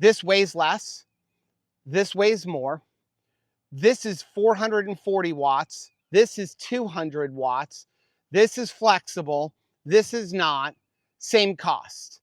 This weighs less, this weighs more. This is 440 watts. This is 200 watts. This is flexible. This is not. Same cost.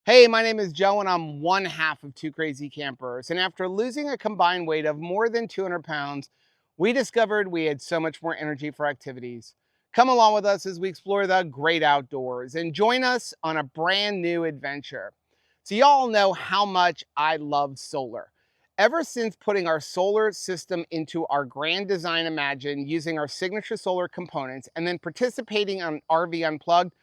Hey, my name is Joe and I'm one half of Two Crazy Campers. And after losing a combined weight of more than 200 pounds, we discovered we had so much more energy for activities. Come along with us as we explore the great outdoors and join us on a brand new adventure. So y'all know how much I love solar. Ever since putting our solar system into our Grand Design Imagine using our signature solar components and then participating on RV Unplugged,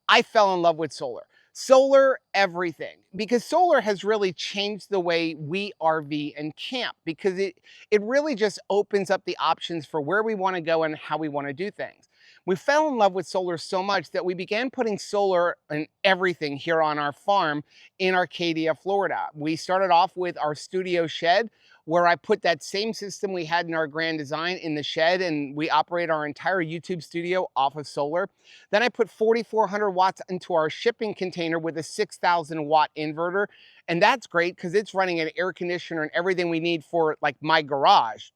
I fell in love with solar. Solar everything, because solar has really changed the way we RV and camp, because it really just opens up the options for where we want to go and how we want to do things. We fell in love with solar so much that we began putting solar in everything here on our farm in Arcadia, Florida. We started off with our studio shed, where I put that same system we had in our Grand Design in the shed, and we operate our entire YouTube studio off of solar. Then I put 4,400 watts into our shipping container with a 6,000 watt inverter. And that's great because it's running an air conditioner and everything we need for like my garage.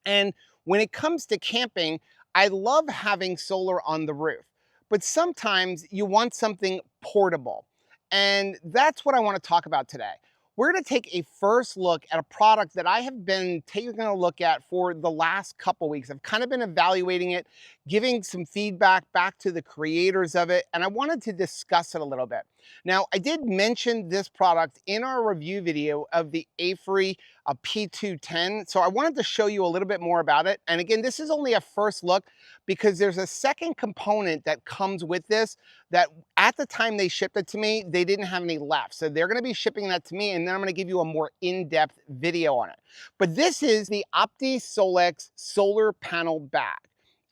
And when it comes to camping, I love having solar on the roof, but sometimes you want something portable. And that's what I want to talk about today. We're going to take a first look at a product that I have been taking a look at for the last couple weeks. I've kind of been evaluating it, giving some feedback back to the creators of it, and I wanted to discuss it a little bit. Now, I did mention this product in our review video of the AFRY P210, so I wanted to show you a little bit more about it. And again, this is only a first look because there's a second component that comes with this that at the time they shipped it to me, they didn't have any left. So they're going to be shipping that to me, and then I'm going to give you a more in-depth video on it. But this is the OptiSolex solar panel bag.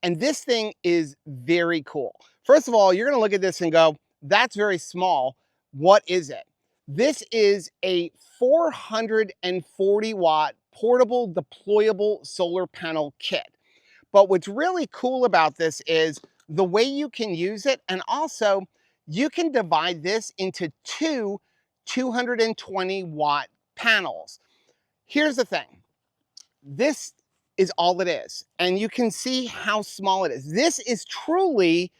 And this thing is very cool. First of all, you're going to look at this and go, that's very small. What is it? This is a 440 watt portable deployable solar panel kit. But what's really cool about this is the way you can use it, and also you can divide this into two 220 watt panels. Here's the thing. This is all it is, and you can see how small it is. This is truly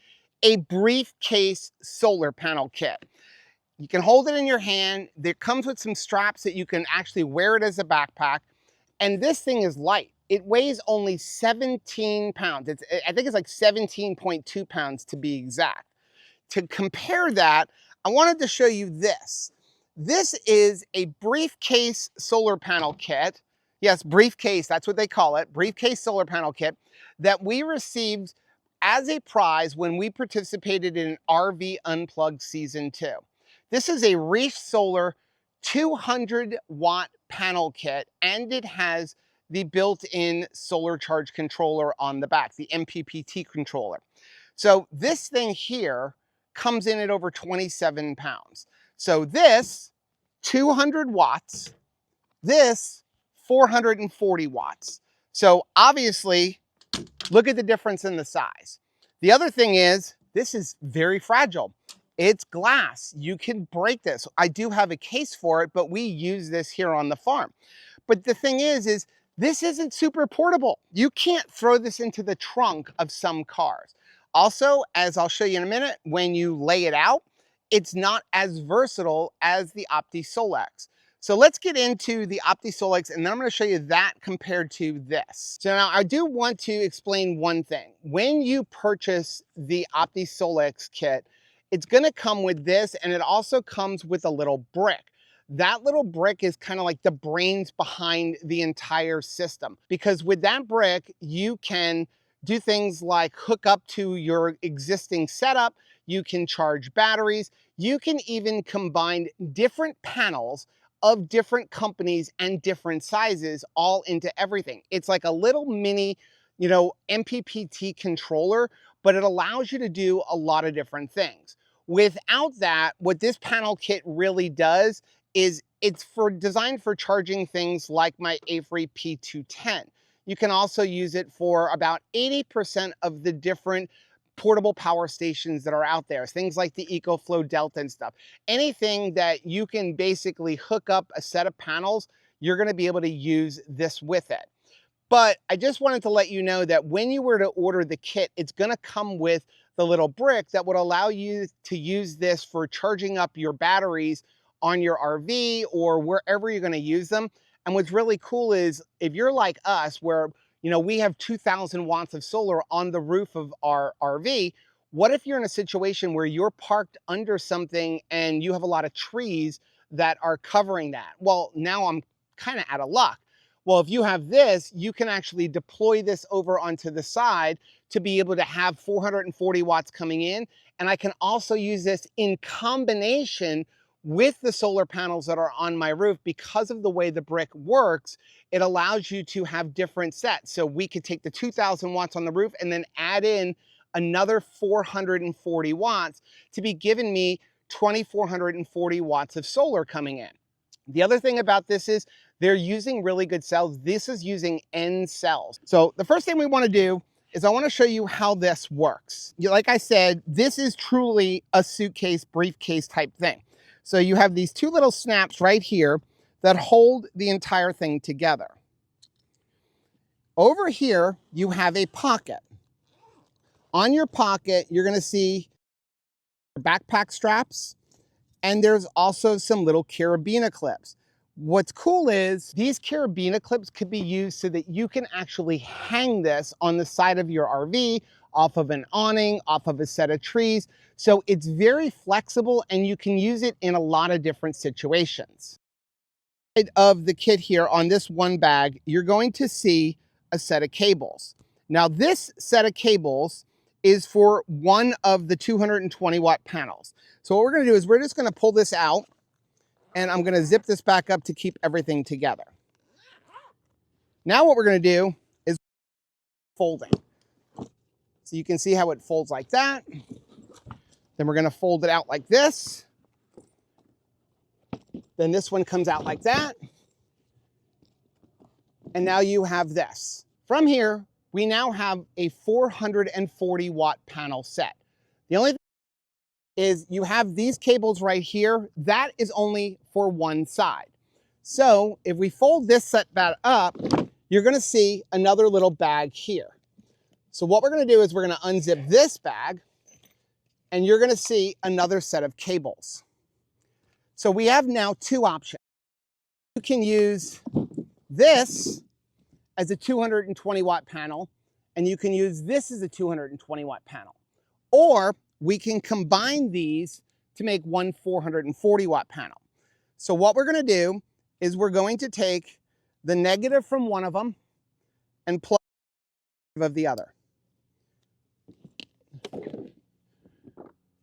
a briefcase solar panel kit. You can hold it in your hand. There comes with some straps that you can actually wear it as a backpack, and this thing is light. It weighs only 17 pounds. I think it's like 17.2 pounds to be exact. To compare that, I wanted to show you this. This is a briefcase solar panel kit. Yes, briefcase, that's what they call it. Briefcase solar panel kit that we received as a prize when we participated in RV Unplugged Season 2. This is a Reach Solar 200 watt panel kit, and it has the built-in solar charge controller on the back, the MPPT controller. So this thing here comes in at over 27 pounds. So this 200 watts, this 440 watts. So obviously, look at the difference in the size. The other thing is, this is very fragile. It's glass. You can break this. I do have a case for it, but we use this here on the farm. But the thing is this isn't super portable. You can't throw this into the trunk of some cars. Also, as I'll show you in a minute, when you lay it out, it's not as versatile as the OptiSolex. So let's get into the OptiSolex, and then I'm going to show you that compared to this. So now I do want to explain one thing. When you purchase the OptiSolex kit, it's going to come with this, and it also comes with a little brick. That little brick is kind of like the brains behind the entire system, because with that brick, you can do things like hook up to your existing setup. You can charge batteries. You can even combine different panels of different companies and different sizes all into everything. It's like a little mini, MPPT controller, but it allows you to do a lot of different things. Without that, what this panel kit really does is it's designed for charging things like my Avery P210. You can also use it for about 80% of the different portable power stations that are out there, things like the EcoFlow Delta and stuff. Anything that you can basically hook up a set of panels, you're going to be able to use this with it. But I just wanted to let you know that when you were to order the kit, it's going to come with the little brick that would allow you to use this for charging up your batteries on your RV or wherever you're going to use them. And what's really cool is if you're like us, where we have 2,000 watts of solar on the roof of our RV, what if you're in a situation where you're parked under something and you have a lot of trees that are covering that? Well, now I'm kind of out of luck. Well, if you have this, you can actually deploy this over onto the side to be able to have 440 watts coming in. And I can also use this in combination with the solar panels that are on my roof. Because of the way the brick works, it allows you to have different sets. So we could take the 2,000 watts on the roof and then add in another 440 watts to be giving me 2,440 watts of solar coming in. The other thing about this is they're using really good cells. This is using N cells. So the first thing we want to do is I want to show you how this works. Like I said, this is truly a suitcase, briefcase type thing. So you have these two little snaps right here that hold the entire thing together. Over here, you have a pocket. On your pocket, you're going to see backpack straps, and there's also some little carabiner clips. What's cool is these carabiner clips could be used so that you can actually hang this on the side of your RV, off of an awning, off of a set of trees. So it's very flexible and you can use it in a lot of different situations. Of the kit here on this one bag, you're going to see a set of cables. Now this set of cables is for one of the 220 watt panels. So what we're going to do is we're just going to pull this out, and I'm going to zip this back up to keep everything together. Now what we're going to do is folding. So you can see how it folds like that. Then we're going to fold it out like this. Then this one comes out like that. And now you have this. From here, we now have a 440 watt panel set. The only thing is you have these cables right here. That is only for one side. So if we fold this set back up, you're going to see another little bag here. So what we're going to do is we're going to unzip this bag, and you're going to see another set of cables. So we have now two options. You can use this as a 220 watt panel, and you can use this as a 220 watt panel. Or we can combine these to make one 440 watt panel. So what we're going to do is we're going to take the negative from one of them and plug of the other.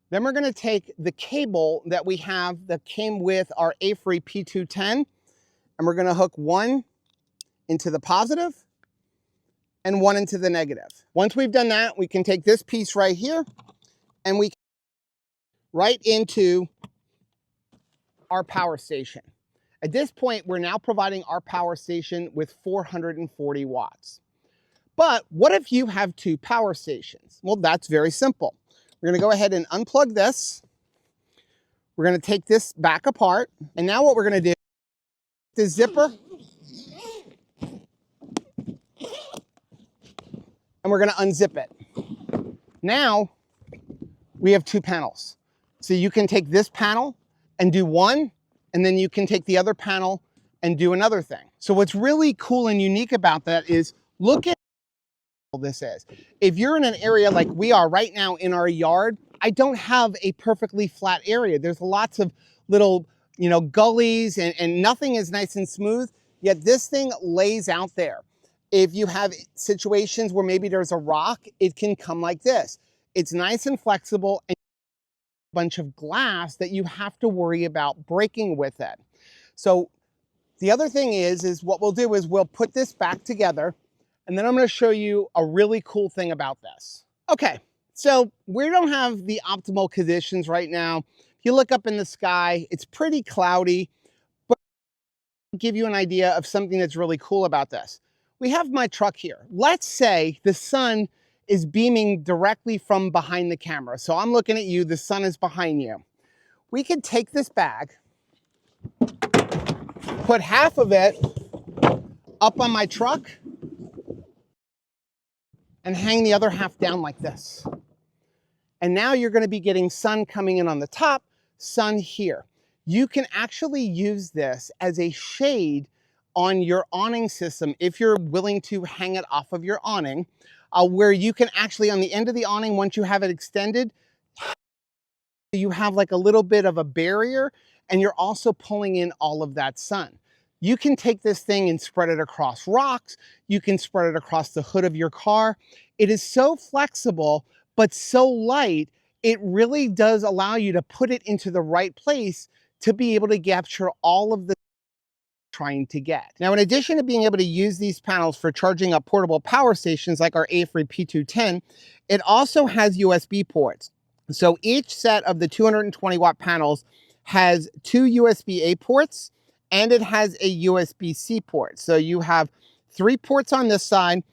Then we're going to take the cable that we have that came with our Avery P210, and we're going to hook one into the positive and one into the negative. Once we've done that, we can take this piece right here and we can right into our power station. At this point, we're now providing our power station with 440 watts. But what if you have two power stations? Well, that's very simple. We're going to go ahead and unplug this. We're going to take this back apart. And now what we're going to do, the zipper, and we're going to unzip it. Now we have two panels. So you can take this panel and do one, and then you can take the other panel and do another thing. So what's really cool and unique about that is look at how this is. If you're in an area like we are right now in our yard, I don't have a perfectly flat area. There's lots of little, gullies and nothing is nice and smooth, yet this thing lays out there. If you have situations where maybe there's a rock, it can come like this. It's nice and flexible and a bunch of glass that you have to worry about breaking with it. So the other thing is what we'll do is we'll put this back together, and then I'm going to show you a really cool thing about this. Okay, So we don't have the optimal conditions right now. If you look up in the sky, it's pretty cloudy, but I'll give you an idea of something that's really cool about this. We have my truck here. Let's say the sun is beaming directly from behind the camera. So I'm looking at you, the sun is behind you. We could take this bag, put half of it up on my truck, and hang the other half down like this. And now you're going to be getting sun coming in on the top, sun here. You can actually use this as a shade on your awning system if you're willing to hang it off of your awning, where you can actually, on the end of the awning, once you have it extended, you have like a little bit of a barrier, and you're also pulling in all of that sun. You can take this thing and spread it across rocks. You can spread it across the hood of your car. It is so flexible, but so light, it really does allow you to put it into the right place to be able to capture all of the trying to get. Now, in addition to being able to use these panels for charging up portable power stations like our AFRY P210, it also has USB ports. So each set of the 220 watt panels has two USB-A ports, and it has a USB-C port. So you have 3 ports on this side,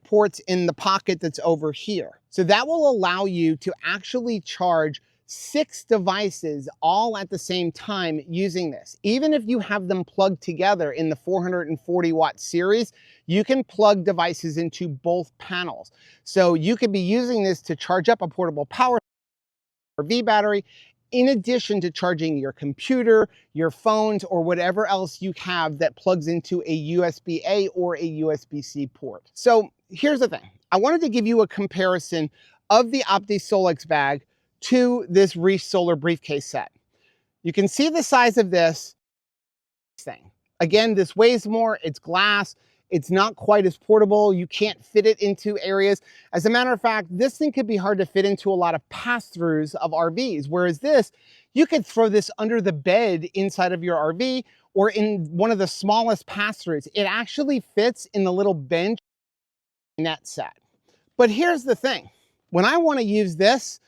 ports in the pocket that's over here. So that will allow you to actually charge 6 devices all at the same time using this. Even if you have them plugged together in the 440 watt series, you can plug devices into both panels. So you could be using this to charge up a portable power RV battery, in addition to charging your computer, your phones, or whatever else you have that plugs into a USB-A or a USB-C port. So here's the thing. I wanted to give you a comparison of the OptiSolex bag to this Reach Solar briefcase set. You can see the size of this thing. Again, this weighs more, it's glass, it's not quite as portable, you can't fit it into areas. As a matter of fact, this thing could be hard to fit into a lot of pass-throughs of RVs, whereas this, you could throw this under the bed inside of your RV or in one of the smallest pass-throughs. It actually fits in the little bench net set. But here's the thing, when I want to use this,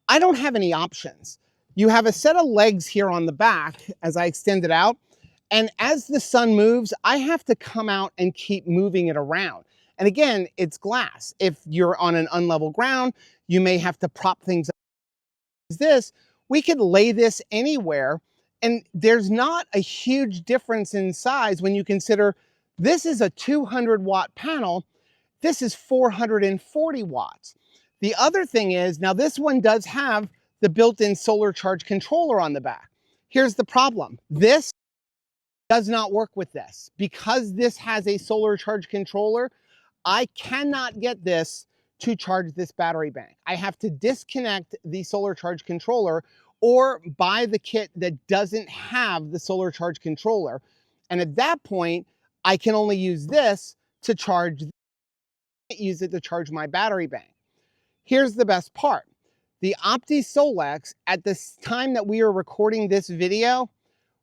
I don't have any options. You have a set of legs here on the back as I extend it out. And as the sun moves, I have to come out and keep moving it around. And again, it's glass. If you're on an unlevel ground, you may have to prop things up. This, we could lay this anywhere, and there's not a huge difference in size when you consider this is a 200 watt panel, this is 440 watts. The other thing is, now this one does have the built-in solar charge controller on the back. Here's the problem. This does not work with this. Because this has a solar charge controller, I cannot get this to charge this battery bank. I have to disconnect the solar charge controller or buy the kit that doesn't have the solar charge controller. And at that point, I can only use this to charge, use it to charge my battery bank. Here's the best part. The OptiSolex, at this time that we are recording this video,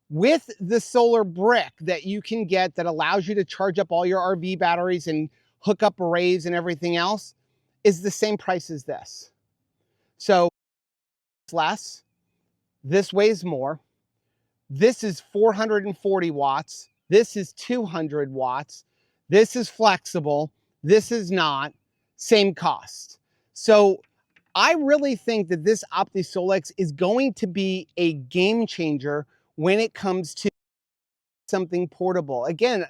with the solar brick that you can get that allows you to charge up all your RV batteries and hook up arrays and everything else, is the same price as this. So it's less, this weighs more, this is 440 watts, this is 200 watts, this is flexible, this is not, same cost. So I really think that this OptiSolex is going to be a game changer when it comes to something portable. Again,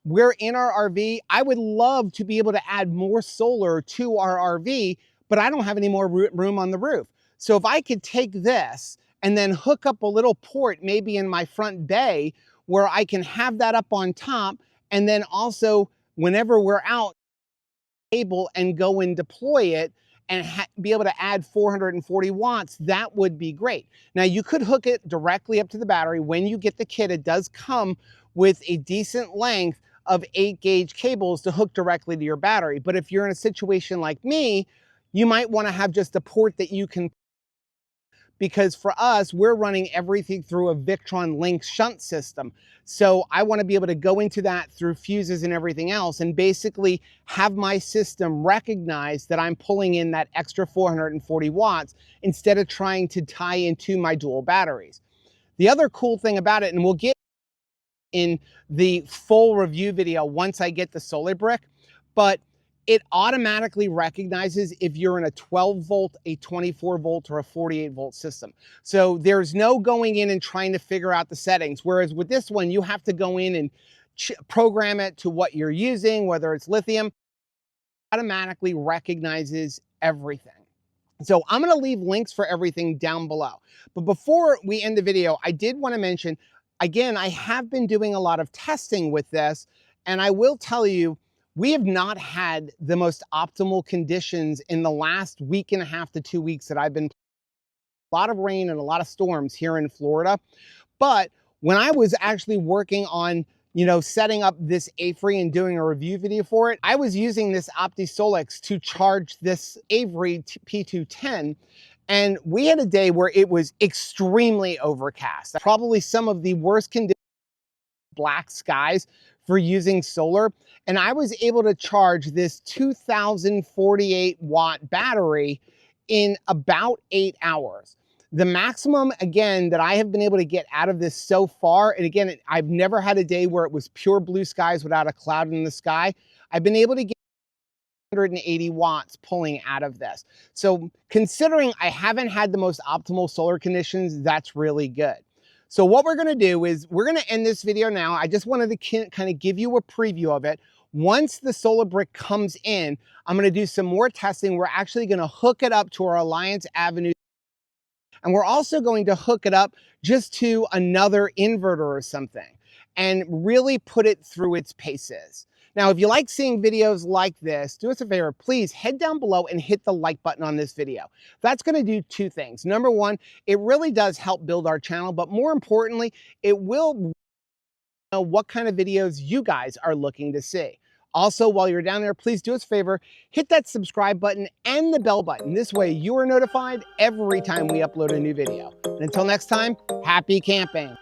we're in our RV. I would love to be able to add more solar to our RV, but I don't have any more room on the roof. So if I could take this and then hook up a little port maybe in my front bay where I can have that up on top, and then also whenever we're out, able and go and deploy it and be able to add 440 watts, that would be great. Now you could hook it directly up to the battery. When you get the kit, it does come with a decent length of 8-gauge cables to hook directly to your battery. But if you're in a situation like me, you might want to have just a port that you can. because for us, we're running everything through a Victron Link shunt system. So I want to be able to go into that through fuses and everything else and basically have my system recognize that I'm pulling in that extra 440 watts instead of trying to tie into my dual batteries. The other cool thing about it, and we'll get in the full review video once I get the solar brick, but it automatically recognizes if you're in a 12 volt, a 24 volt, or a 48 volt system. So there's no going in and trying to figure out the settings. Whereas with this one, you have to go in and program it to what you're using, whether it's lithium, it automatically recognizes everything. So I'm going to leave links for everything down below. But before we end the video, I did want to mention, again, I have been doing a lot of testing with this, and I will tell you, we have not had the most optimal conditions in the last week and a half to 2 weeks that I've been. A lot of rain and a lot of storms here in Florida. But when I was actually working on, setting up this Avery and doing a review video for it, I was using this OptiSolex to charge this Avery P210. And we had a day where it was extremely overcast. Probably some of the worst conditions, black skies for using solar. And I was able to charge this 2048 watt battery in about 8 hours. The maximum, again, that I have been able to get out of this so far, and again, I've never had a day where it was pure blue skies without a cloud in the sky. I've been able to get 180 watts pulling out of this. So considering I haven't had the most optimal solar conditions, that's really good. So what we're gonna do is we're gonna end this video now. I just wanted to kind of give you a preview of it. Once the solar brick comes in, I'm gonna do some more testing. We're actually gonna hook it up to our Alliance Avenue. And we're also going to hook it up just to another inverter or something and really put it through its paces. Now, if you like seeing videos like this, do us a favor, please head down below and hit the like button on this video. That's going to do two things. Number one, it really does help build our channel, but more importantly, it will know what kind of videos you guys are looking to see. Also, while you're down there, please do us a favor, hit that subscribe button and the bell button. This way you are notified every time we upload a new video. And until next time, happy camping.